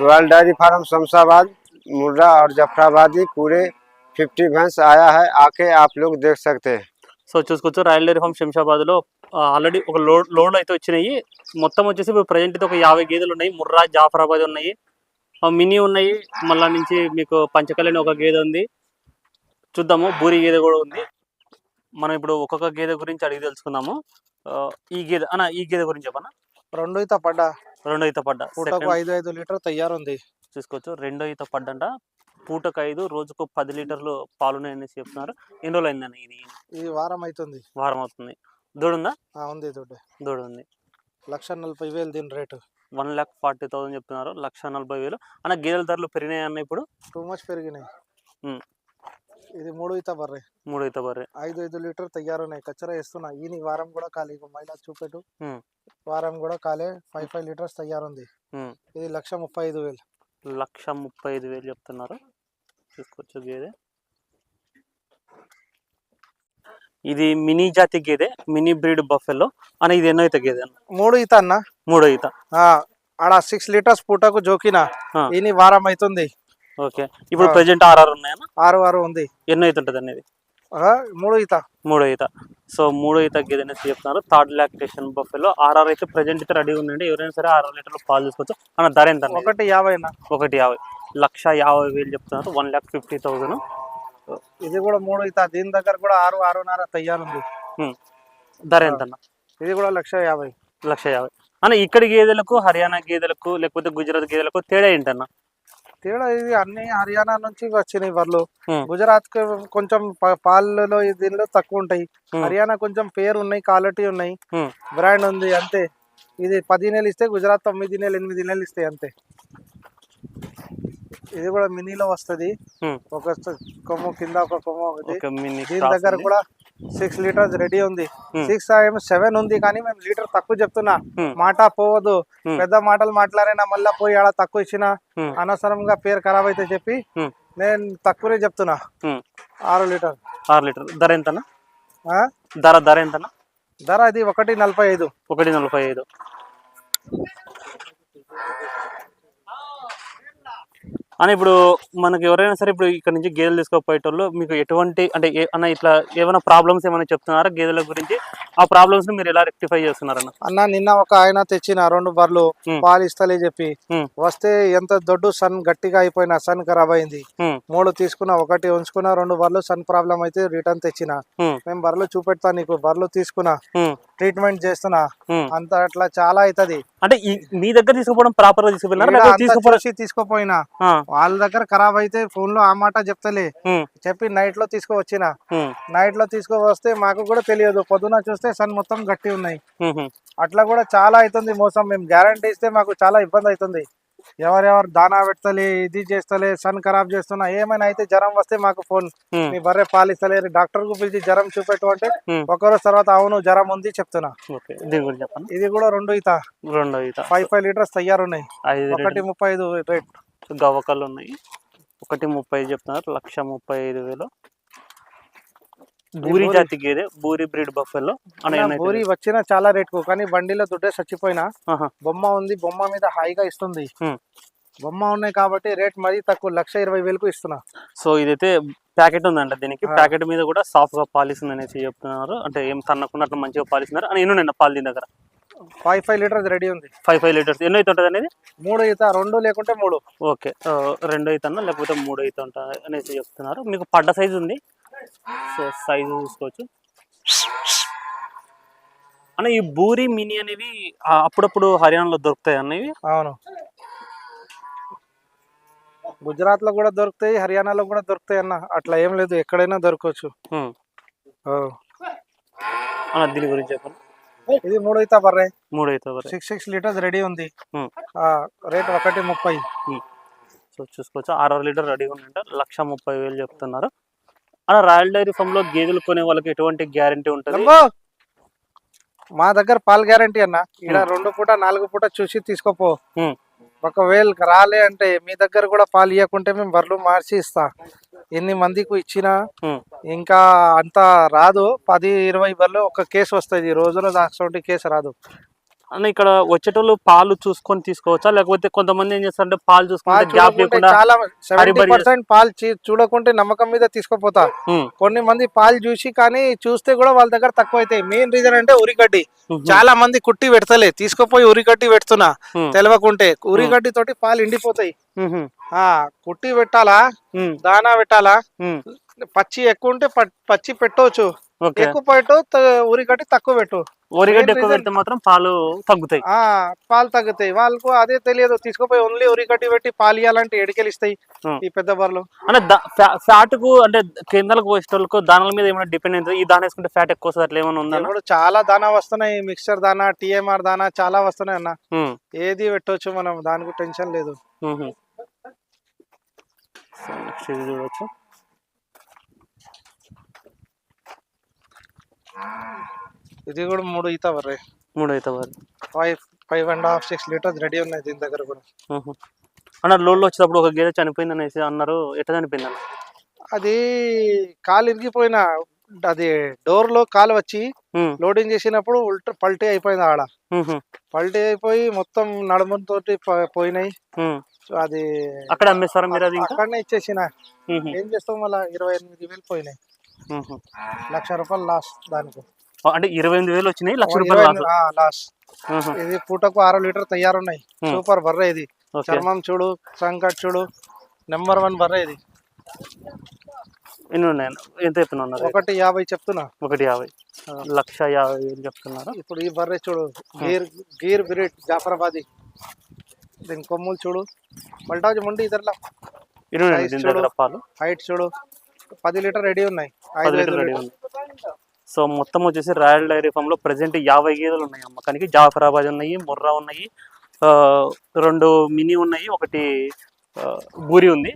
Royal dairy farm Shamshabad मुर्रा और जफराबादी पूरे 50 भैंस आया है, आके आप लोग देख सकते हैं। సో చూసుకోవచ్చు రాయల్ డైరీ ఫార్మ్ శంషాబాద్లో ఆల్రెడీ ఒక లోడ్లు అయితే వచ్చినాయి. మొత్తం వచ్చేసి ఇప్పుడు ప్రజెంట్ అయితే ఒక 50 గేదెలు ఉన్నాయి. ముర్రా జాఫరాబాద్ ఉన్నాయి, మినీ ఉన్నాయి, మళ్ళా నుంచి మీకు పంచకళ్యాణి ఒక గేదె ఉంది. చూద్దాము, బూరి గేదె కూడా ఉంది. మనం ఇప్పుడు ఒక్కొక్క గేదె గురించి అడిగి తెలుసుకుందాము. ఈ గేదె అన్న, ఈ గేదె గురించి చెప్పనా. రెండో ఈత పడ్డా, పూటకు 5 లీటర్ తయారుంది. చూసుకోవచ్చు, రెండో ఈత పడ్డంట, పూటకు 5, రోజుకు 10 లీటర్లు పాలున్నాయనేసి చెప్తున్నారు. ఎన్ని రోజులు అయిందని ఇది వారం అవుతుంది. వారం అవుతుంది. దూడుందా? ఉంది, దూడు ఉంది. 1,40,000 దీని రేటు. 1,40,000 చెప్తున్నారు. 1,40,000. అన్న, గేదెల ధరలు పెరిగినాయి అన్న ఇప్పుడు? టూ మచ్ పెరిగినాయి. ఇది మూడో ఈత బర్రె. 5 లీటర్ తయారున్నాయి. కచ్చరా వేస్తున్నా. ఈ వారం కూడా ఖాళీ. మైలా చూపెట్టు. వారం కూడా ఖాళీ. 5 లీటర్స్ తయారుంది. ఇది 1,35,000. 1,35,000 చెప్తున్నారు. చూసుకోవచ్చు గేదె. ఇది మినీ జాతి గేదె, మినీ బ్రీడ్ బఫెలో అన్న. ఇది ఎన్నో ఈత గేదె? మూడో ఈత అన్న. మూడో ఈత. ఆడ 6 లీటర్స్ పూటకు జోకినా. ఈ వారం అవుతుంది. ఓకే, ఇప్పుడు ప్రెజెంట్ 6 ఉన్నాయన్న? 6 ఉంది. ఎన్నో ఈత ఉంటుంది అనేది? మూడో ఈత. సో మూడో ఈత గేదె అనేసి చెప్తున్నారు. థర్డ్ లాక్టేషన్ బఫెలో 6 అయితే ప్రెజెంట్ అయితే రెడీ ఉందండి. ఎవరైనా సరే 6 లీటర్లు పాలు తీసుకోవచ్చు. అన్న, ధర ఎంత? 1,50,000. 1,50,000 చెప్తున్నారు. 1,50,000. ఇది కూడా మూడో ఈత. దీని దగ్గర కూడా 6.5 తయారుంది. ధర ఎంత అన్న? ఇది కూడా 1,50,000. అన్న, ఇక్కడి గేదెలకు హర్యానా గేదెలకు లేకపోతే గుజరాత్ గేదెలకు తేడా ఏంటన్నా? తేడా ఇది అన్ని హర్యానా నుంచి వచ్చినాయి బర్రెలు. గుజరాత్ కి కొంచెం పాలలో దీనిలో తక్కువ ఉంటాయి. హర్యానా కొంచెం పేరు ఉన్నాయి, క్వాలిటీ ఉన్నాయి, బ్రాండ్ ఉంది అంతే. ఇది 10 నెలలు ఇస్తే, గుజరాత్ 9 నెలలు 8 నెలలు ఇస్తాయి అంతే. ఇది కూడా మినీలో వస్తుంది. ఒక కొమ్ము కింద, ఒక కొమ్ము ఒకటి. దీని దగ్గర కూడా 6 లీటర్స్ రెడీ ఉంది. 7 ఉంది, కానీ మేము లీటర్ తక్కువ చెప్తున్నా. మాట పోవద్దు, పెద్ద మాటలు మాట్లాడినా మళ్ళా పోయి ఆడ తక్కువ ఇచ్చిన అనవసరంగా పేరు ఖరాబ్ అయితే చెప్పి నేను తక్కువనే చెప్తున్నా. 6 లీటర్. ధర ఎంతనా? ధర ఎంతనా? ధర ఇది 1,45. 1,45. అని ఇప్పుడు మనకి ఎవరైనా సరే ఇప్పుడు ఇక్కడ నుంచి గేదెలు తీసుకోపోయేటోళ్ళు మీకు ఎటువంటి అంటే అన్న ఇట్లా ఏమైనా ప్రాబ్లమ్స్ ఏమైనా చెప్తున్నారా గేదెల గురించి? ఆ ప్రాబ్లమ్స్ ని మీరు ఎలా రెక్టిఫై చేస్తున్నారన్న? అన్న, నిన్న ఒక ఆయన తెచ్చిన 2 బర్రెలు పాలు ఇస్తలే చెప్పి వస్తే ఎంత దొడ్డు సన్ గట్టిగా అయిపోయినా, సన్ ఖరాబ్ అయింది. 3 తీసుకున్నా, 1 ఉంచుకున్నా. 2 బర్రెలు సన్ ప్రాబ్లం అయితే రిటర్న్ తెచ్చిన. మేము బర్రెలు చూపెడతా నీకు, బర్రెలు తీసుకున్నా, ట్రీట్మెంట్ చేస్తున్నా అంత. అట్లా చాలా అవుతుంది. అంటే మీ దగ్గర తీసుకుపోవడం ప్రాపర్ గా తీసుకోపోయినా వాళ్ళ దగ్గర ఖరాబ్ అయితే ఫోన్ లో ఆ మాట చెప్తలే చెప్పి నైట్ లో తీసుకువచ్చిన. నైట్ లో తీసుకువస్తే మాకు కూడా తెలియదు. పొద్దున చూస్తే సన్ మొత్తం గట్టి ఉన్నాయి. అట్లా కూడా చాలా అవుతుంది మోసం. మేము గ్యారంటీ ఇస్తే మాకు చాలా ఇబ్బంది అవుతుంది. ఎవరెవరు దానా పెడతలే, ఇది చేస్తలే, సన్ ఖరాబ్ చేస్తున్నా. ఏమైనా అయితే జ్వరం వస్తే మాకు ఫోన్, మీ బర్రె పాలిస్తలేరు, డాక్టర్ కు పిలిచి జ్వరం చూపెట్టు అంటే ఒకరోజు తర్వాత అవును జ్వరం ఉంది చెప్తున్నా. ఇది కూడా 2 ఈత. 5 లీటర్స్ తయారున్నాయి. 1,35 రేట్. గవ్వకాలు ఉన్నాయి. 1,30 చెప్తున్నారు. 1,35,000. బూరి జాతి గేదె, బూరి బ్రీడ్ బఫెలో. బూరి వచ్చిన చాలా రేట్ కు, కానీ బండిలో దుడ్డే చచ్చిపోయినా. బొమ్మ ఉంది, బొమ్మ మీద హాయిగా ఇస్తుంది. బొమ్మ ఉన్నాయి కాబట్టి రేట్ మరీ తక్కువ, 1,20,000 ఇస్తున్నా. సో ఇదైతే ప్యాకెట్ ఉందంట. దీనికి ప్యాకెట్ మీద కూడా సాఫ్ట్ గా పాలిస్తుంది అనేసి చెప్తున్నారు. అంటే ఏం తన్నకున్నట్లు మంచిగా పాలిస్తున్నారు అని. ఎన్నో పాలు దీని దగ్గర? 5 లీటర్స్ రెడీ ఉంది. 5 లీటర్స్. ఎన్నో అయితే ఉంటుంది అనేది? 3 ఈత. 2 లేకుంటే 3. ఓకే, 2 ఈత అన్న లేకపోతే 3 ఈత ఉంటుంది అనేసి చెప్తున్నారు. మీకు పడ్డ సైజు ఉంది. సో సైజు చూసుకోవచ్చు అన్న. ఈ బూరి మినీ అనేవి అప్పుడప్పుడు హర్యానాలో దొరుకుతాయి అన్నవి? అవును, గుజరాత్ లో కూడా దొరుకుతాయి, హర్యానాలో కూడా దొరుకుతాయి అన్న. అట్లా ఏం లేదు, ఎక్కడైనా దొరకవచ్చు అన్న. దీని గురించి చెప్పండి. ఇది 3 ఈత బర్రె. 6 లీటర్స్ రెడీ ఉంది. రేట్ 1,30. సో చూసుకోవచ్చు, 6 లీటర్ రెడీగా ఉందంట. 1,30,000 చెప్తున్నారు. అలా రాయల్ డైరీ ఫామ్ లో గేదెలు కొనే వాళ్ళకి ఎటువంటి గ్యారంటీ ఉంటుంది? మా దగ్గర పాలు గ్యారంటీ అన్న. ఇక్కడ 2 పూట 4 పూట చూసి తీసుకోపో. ఒకవేళ రాలే అంటే మీ దగ్గర కూడా పాలు ఇవ్వకుంటే మేము బర్రెలు మార్చి ఇస్తా. ఎన్ని మందికి ఇచ్చినా ఇంకా అంత రాదు. 10-20 బర్రెలు ఒక కేసు వస్తుంది. రోజులో దాని కేసు రాదు. అన్న ఇక్కడ వచ్చేటోళ్ళు పాలు చూసుకొని తీసుకోవచ్చా, లేకపోతే కొంతమంది ఏం చేస్తారంటే పాలు చూసుకుంటే గ్యాప్ చూడకుంటే లేకుండా చాలా హరిబరి 70% పాలు చూడకుంటే నమ్మకం మీద తీసుకోపోతా. కొన్ని మంది పాలు చూసి కానీ చూస్తే కూడా వాళ్ళ దగ్గర తక్కువ అవుతాయి. మెయిన్ రీజన్ అంటే ఉరిగడ్డి. చాలా మంది కుట్టి పెడతలే, తీసుకుపోయి ఉరిగడ్డి పెడుతున్నా తెలవకుంటే. ఉరిగడ్డి తోటి పాలు ఎండిపోతాయి. కుట్టి పెట్టాలా, దానా పెట్టాలా. పచ్చి ఎక్కువ ఉంటే పచ్చి పెట్టవచ్చు, ఎక్కువ పెట్టు, ఉరిగడ్డి తక్కువ పెట్టు. ఉరిగడ్డ ఎక్కువ పెడితే మాత్రం పాలు తగ్గుతాయి. పాలు తగ్గుతాయి. వాళ్ళకు అదే తెలియదు, తీసుకుపోయి ఓన్లీ ఉరిగడ్డి పెట్టి పాలు ఇవ్వాలంటే ఎడికెళ్ళిస్తాయి ఈ పెద్ద బర్రెలు. అంటే ఫ్యాట్ కు అంటే కేంద్రాలకు పోసేటోళ్ళకు దానాల మీద ఏమైనా డిపెండ్ అవుతుంది? ఈ దానా వేసుకుంటే ఫ్యాట్ ఎక్కువ వస్తుంది అట్లా ఏమైనా ఉందా? ఇప్పుడు చాలా దానా వస్తున్నాయి, మిక్సర్ దానా, టిఎంఆర్ దానా చాలా వస్తున్నాయి అన్న. ఏది పెట్టవచ్చు మనం, దానికి టెన్షన్ లేదు. చూడవచ్చు. ఇది కూడా 3 ఈత బర్రె. 3 ఈత బర్రె 5.5 6 లీటర్స్ రెడీ ఉన్నాయి దీని దగ్గర కూడా. అన్న లోడ్లో వచ్చేటప్పుడు ఒక గేదె చనిపోయింది అనేసి అన్నారు, ఎట్లా చనిపోయింది అన్న? అది కాలు ఇరిగిపోయిన, అది డోర్ లో కాలు వచ్చి లోడింగ్ చేసినప్పుడు పల్టీ అయిపోయింది. ఆడ పల్టీ అయిపోయి మొత్తం నడుముతోటి పోయినాయి. అది అక్కడ అమ్మేస్తారా మీరు? అది అక్కడనే ఇచ్చేసిన. ఏం చేస్తాం, మళ్ళీ 28,000 పోయినాయి. 1,00,000 రూపాయలు లాస్ దానికి. అంటే 28,000 వచ్చినాయి, 1,00,000 రూపాయలు లాస్. ఇది పూటకు 6 లీటర్ తయారున్నాయి. సూపర్ బర్రె ఇది. చర్మం చూడు, సంకట్ చూడు, నెంబర్ 1 బర్రె ఇది. ఎన్ని ఉన్నాయి? ఎంత చెప్తున్నా? 1,50 చెప్తున్నా. 1,50, 1,50,000 చెప్తున్నారు. ఇప్పుడు ఈ బర్రె చూడు, గీర్ బ్రీడ్ జాఫరాబాదీ. దీని కొమ్ములు చూడు, మల్టాజ్ ముండి ఇద్దరులా. హైట్ చూడు, 10 లీటర్ రెడీ ఉన్నాయి. 5 లీటర్ రెడీ ఉన్నాయి. సో మొత్తం వచ్చేసి రాయల్ డైరీ ఫామ్ లో ప్రెసెంట్ 50 గేదెలు ఉన్నాయి అమ్మకానికి. జాఫరాబాద్ ఉన్నాయి, ముర్రా ఉన్నాయి, 2 మినీ ఉన్నాయి, ఒకటి బూరి ఉంది,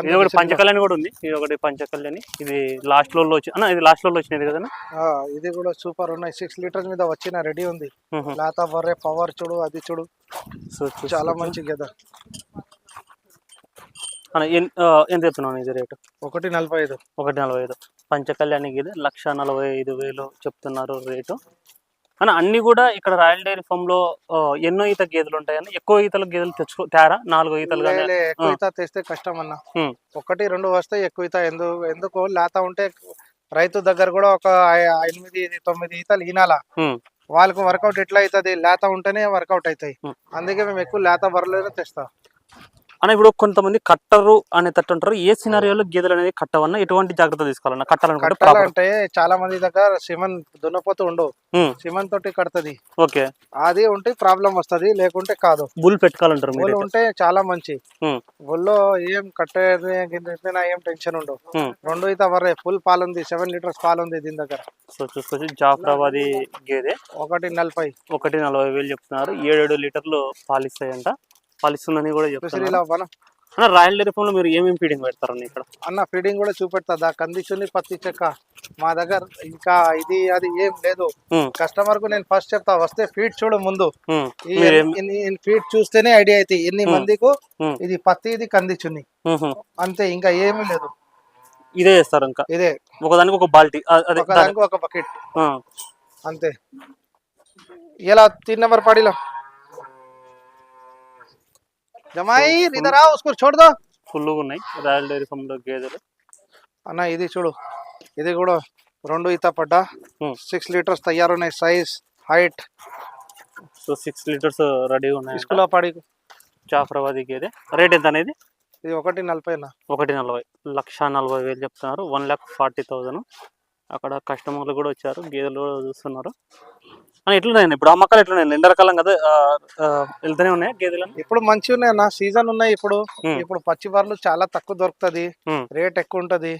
ఇది ఒకటి పంచకళ్యాణి కూడా ఉంది. ఇది ఒకటి పంచకళ్యాణి. ఇది లాస్ట్ లో వచ్చి అన్న, ఇది లాస్ట్ లో వచ్చినది కదా. ఇది కూడా సూపర్ ఉన్నాయి. 6 లీటర్స్ మీద వచ్చిన రెడీ ఉంది. లాతా బర్రె పవర్ చూడు, అది చూడు, చాలా మంచి గేదె. ఎంత చెప్తున్నాను ఇది రేటు? 1,45. 1,45 పంచకళ్యాణి గేదె 1,45,000 చెప్తున్నారు రేటు. అన్న అన్ని కూడా ఇక్కడ రాయల్ డైరీ ఫామ్ లో ఎన్నో ఈత గేదెలు ఉంటాయన్న? ఎక్కువ ఈతల గేదెలు తెచ్చుకుంటారా? 4 ఈతలు ఎక్కువ ఈత తెస్తే కష్టం అన్న. 1 2 వస్తాయి ఎక్కువ ఈత. ఎందుకు లేత ఉంటే రైతు దగ్గర కూడా ఒక 8 9 ఈతలు ఈనాలా. వాళ్ళకు వర్కౌట్ ఎట్లా అవుతుంది, లేత ఉంటేనే వర్కౌట్ అవుతాయి. అందుకే మేము ఎక్కువ లేత బర్రెలు తెస్తాం అన్న. ఇప్పుడు కొంతమంది కట్టరు అనేటట్టు ఉంటారు. ఏ సినారియోలో గేదెలు అనేది కట్టవన్నా, ఎటువంటి జాగ్రత్త తీసుకోవాలన్నా? కట్టాలంటే చాలా మంది దగ్గర సిమన్ దున్నపోతూ ఉండవు, సిమన్ తోటి కడుతుంది. ఓకే, అది ఉంటే ప్రాబ్లం వస్తుంది, లేకుంటే కాదు. బుల్ పెట్టుకోవాలంటారు. బుల్ ఉంటే చాలా మంచి. బుల్లో ఏం కట్టేది ఏం టెన్షన్ ఉండవు. 2 ఈత బర్రె, ఫుల్ పాలు ఉంది, 7 లీటర్స్ పాలు ఉంది దీని దగ్గర. సో చూసుకోవచ్చు, జాఫరాబాదీ గేదె 1,40. 1,40,000 చెప్తున్నారు. 7 లీటర్లు పాలిస్తాయంట. పాలిస్తుందని కూడా చెప్తున్నారు. అన్న రాయల్ డైరీ ఫామ్ లో మీరు ఏమేమి ఫీడింగ్ పెడతారన్న ఇక్కడ? అన్న ఫీడింగ్ కూడా చూపెడతా. కందిచుని, పత్తి చెక్క మా దగ్గర. ఇంకా ఇది అది ఏం లేదు. కస్టమర్ కు నేను ఫస్ట్ చెప్తా, వస్తే ఫీడ్ చూడు ముందు. ఫీడ్ చూస్తేనే ఐడియా అవుతాయి ఎన్ని మందికు ఇది పత్తి, ఇది కందిచుని, అంతే. ఇంకా ఏమీ లేదు. ఇదే చేస్తారు. ఇంకా ఇదే ఒకదానికి ఒక బాల్టీ, ఒకదానికి ఒక బకెట్, అంతే. ఇలా 3 నెంబర్ పాడీలో జమాయి ఇదరా ఉస్కో छोड़ दो. ఫుల్ ఉన్నాయి రాయల్ డైరీ ఫామ్ లో గేదెలు. అన్న ఇది చూడు, ఇది కూడా 2 ఈత పడ్డా, 6 లీటర్స్ తయారున్నాయి. Size, height. సో 6 లీటర్స్ రెడీగా ఉన్నాయి. ఇస్కులా పాడి జాఫరాబాదీ గేదె. రేట్ ఎంత అనేది? ఇది 1,40 అన్న. 1,40, 1,40,000 చెప్తున్నారు. 1,40,000. అక్కడ కస్టమర్లు కూడా వచ్చారు, గేదెలు కూడా చూస్తున్నారు. ఎట్లున్నాయండి ఇప్పుడు అమ్మకాలు? ఎట్లున్నాయి? ఎండాకాలం కదా, వెళ్తూనే ఉన్నాయి గేదెలు. ఇప్పుడు మంచిగా ఉన్నాయి అన్న, సీజన్ ఉన్నాయి. ఇప్పుడు పచ్చి బర్రెలు చాలా తక్కువ దొరుకుతుంది, రేట్ ఎక్కువ ఉంటది.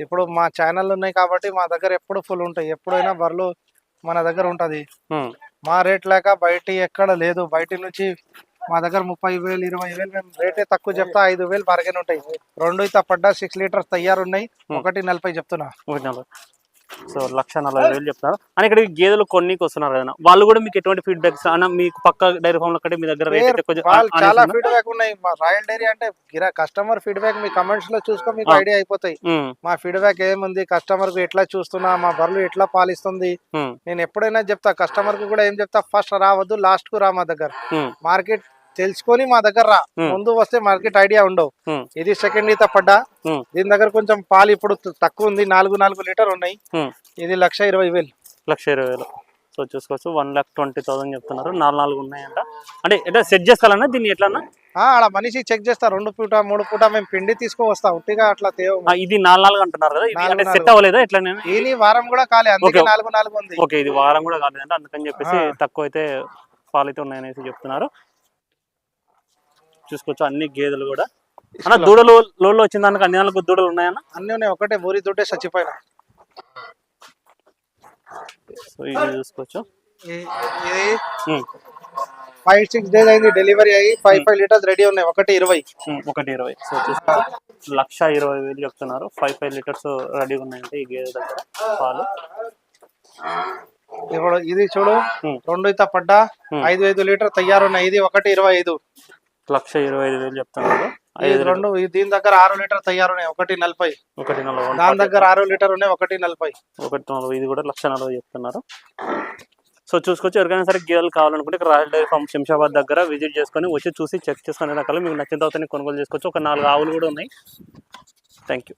ఇప్పుడు మా ఛానల్ ఉన్నాయి కాబట్టి మా దగ్గర ఎప్పుడు ఫుల్ ఉంటాయి. ఎప్పుడైనా బర్రెలు మన దగ్గర ఉంటది. మా రేట్ లేక బయట ఎక్కడ లేదు. బయట నుంచి మా దగ్గర 30,000 20,000 మేము రేటే తక్కువ చెప్తా. 5,000 బార్గెన్ ఉంటాయి. 2 ఈత పడ్డా, 6 లీటర్స్ తయారున్నాయి. 1,40 చెప్తున్నా. సో 1,40,000 చెప్తున్నారు. అని ఇక్కడ గేదెలు కొన్నికి వస్తున్నారు కదా, వాళ్ళు కూడా మీకు ఎటువంటి ఫీడ్బ్యాక్స్ అన్న, మీకు పక్క డైరీ ఫామ్ లో కంటే మీ దగ్గర రేట్ అయితే కొంచెం చాలా ఫీడ్బ్యాక్ ఉన్నాయి. మా రాయల్ డైరీ అంటే కస్టమర్ ఫీడ్బ్యాక్ మీ కమెంట్స్ లో చూసుకో, మీకు ఐడియా అయిపోతాయి. మా ఫీడ్బ్యాక్ ఏముంది, కస్టమర్ కు ఎట్లా చూస్తున్నా, మా బర్రెలు ఎట్లా పాలిస్తుంది. నేను ఎప్పుడైనా చెప్తా కస్టమర్ కు కూడా ఏం చెప్తా, ఫస్ట్ రావద్దు, లాస్ట్ కు రా మా దగ్గర. మార్కెట్ తెలుసుకొని మా దగ్గర రా, ముందు వస్తే మార్కెట్ ఐడియా ఉండవు. ఇది సెకండ్ ఈత పడ్డా, దీని దగ్గర కొంచెం పాలు ఇప్పుడు తక్కువ ఉంది, 4 లీటర్ ఉన్నాయి. ఇది 1,20,000. 1,20,000. సో చూసుకోవచ్చు 1,20,000 చెప్తున్నారు. 4 ఉన్నాయంట. అంటే సెట్ చేస్తారన్నా దీన్ని ఎట్లా? ఆడ మనిషి చెక్ చేస్తా, 2 పూట 3 పూట మేము పిండి తీసుకువస్తా, ఉట్టిగా అట్లా తేవు. ఇది 4 అంటున్నారు కదా, ఇది సెట్ అవ్వలేదా ఎట్లా? ఇది వారం కూడా కాలే, అందుకే 4 ఉంది. ఓకే, ఇది వారం కూడా కాలేదంటే అందుకని చెప్పేసి తక్కువ అయితే పాలు అయితే ఉన్నాయనేసి చెప్తున్నారు. చూసుకోవచ్చు అన్ని గేదెలు కూడా. అన్న దూడలు లోడ్లో వచ్చిన దానికి అన్ని దానికి దూడలు ఉన్నాయన్న? అన్ని ఉన్నాయి, ఒకటే ఊరి దుడ్డే చచ్చిపోయినా. సో ఇది చూసుకోవచ్చు, ఇది 5-6 days అయింది డెలివరీ అయ్యి, 5 లీటర్స్ రెడీ ఉన్నాయి. 1,20,000. సో చూసుకోవచ్చు 1,20,000 చెప్తున్నారు. 5 లీటర్స్ రెడీగా ఉన్నాయంటే ఈ గేదె దగ్గర పాలు. ఇప్పుడు ఇది చూడు, 2 ఈత పడ్డా, 5 లీటర్ తయారున్నాయి. ఇది 1,25,000. 1,25,000 చెప్తున్నారు. దీని దగ్గర 6 లీటర్ తయారున్నాయి. 1,40,000. 1,40,000. దాని దగ్గర 6 లీటర్ ఉన్నాయి. 1,40,000. 1,40,000. ఇది కూడా 1,40,000 చెప్తున్నారు. సో చూసుకోవచ్చు, ఎవరికైనా సరే గేదెలు కావాలనుకుంటే ఇక్కడ రాయల్ డైరీ ఫార్మ్ శంషాబాద్ దగ్గర విజిట్ చేసుకొని వచ్చి చూసి చెక్ చేసుకునే రకాలు మీకు నచ్చిన తర్వాత కొనుగోలు చేసుకోవచ్చు. ఒక 4 ఆవులు కూడా ఉన్నాయి. Thank you.